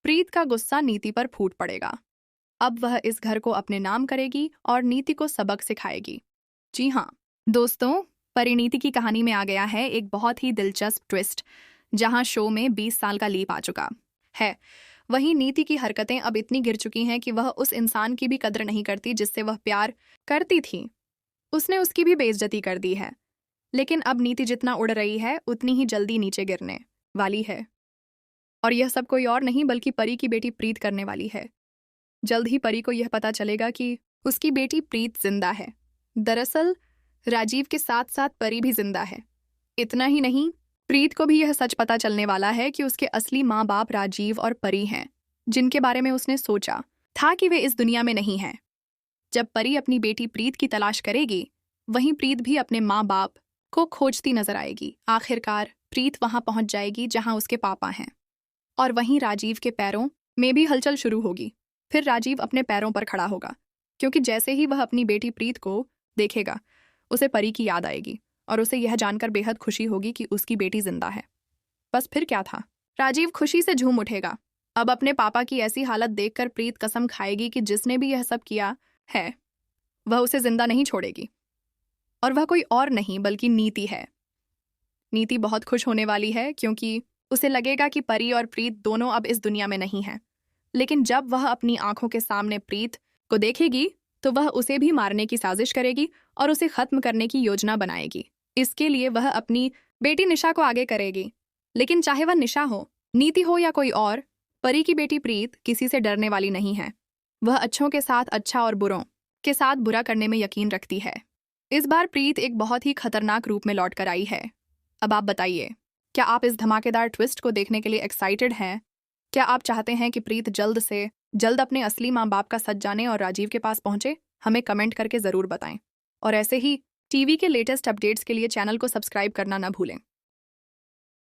प्रीत का गुस्सा नीति पर फूट पड़ेगा। अब वह इस घर को अपने नाम करेगी और नीति को सबक सिखाएगी। जी हाँ दोस्तों, परिणीति की कहानी में आ गया है एक बहुत ही दिलचस्प ट्विस्ट, जहां शो में 20 साल का लीप आ चुका है। वहीं नीति की हरकतें अब इतनी गिर चुकी हैं कि वह उस इंसान की भी कद्र नहीं करती जिससे वह प्यार करती थी। उसने उसकी भी बेइज्जती कर दी है। लेकिन अब नीति जितना उड़ रही है उतनी ही जल्दी नीचे गिरने वाली है। और यह सब कोई और नहीं बल्कि परी की बेटी प्रीत करने वाली है। जल्द ही परी को यह पता चलेगा कि उसकी बेटी प्रीत जिंदा है। दरअसल राजीव के साथ साथ परी भी जिंदा है। इतना ही नहीं, प्रीत को भी यह सच पता चलने वाला है कि उसके असली माँ बाप राजीव और परी हैं, जिनके बारे में उसने सोचा था कि वे इस दुनिया में नहीं हैं। जब परी अपनी बेटी प्रीत की तलाश करेगी, वहीं प्रीत भी अपने माँ बाप को खोजती नजर आएगी। आखिरकार प्रीत वहां पहुंच जाएगी जहां उसके पापा हैं। और वहीं राजीव के पैरों में भी हलचल शुरू होगी। फिर राजीव अपने पैरों पर खड़ा होगा, क्योंकि जैसे ही वह अपनी बेटी प्रीत को देखेगा, उसे परी की याद आएगी और उसे यह जानकर बेहद खुशी होगी कि उसकी बेटी जिंदा है। बस फिर क्या था, राजीव खुशी से झूम उठेगा। अब अपने पापा की ऐसी हालत देखकर प्रीत कसम खाएगी कि जिसने भी यह सब किया है वह उसे जिंदा नहीं छोड़ेगी। और वह कोई और नहीं बल्कि नीति है। नीति बहुत खुश होने वाली है, क्योंकि उसे लगेगा कि परी और प्रीत दोनों अब इस दुनिया में नहीं हैं। लेकिन जब वह अपनी आंखों के सामने प्रीत को देखेगी तो वह उसे भी मारने की साजिश करेगी और उसे खत्म करने की योजना बनाएगी। इसके लिए वह अपनी बेटी निशा को आगे करेगी। लेकिन चाहे वह निशा हो, नीति हो या कोई और, परी की बेटी प्रीत किसी से डरने वाली नहीं है। वह अच्छों के साथ अच्छा और बुरों के साथ बुरा करने में यकीन रखती है। इस बार प्रीत एक बहुत ही खतरनाक रूप में लौट कर आई है। अब आप बताइए, क्या आप इस धमाकेदार ट्विस्ट को देखने के लिए एक्साइटेड हैं? क्या आप चाहते हैं कि प्रीत जल्द से जल्द अपने असली माँ बाप का सच जाने और राजीव के पास पहुंचे? हमें कमेंट करके ज़रूर बताएं। और ऐसे ही टीवी के लेटेस्ट अपडेट्स के लिए चैनल को सब्सक्राइब करना ना भूलें।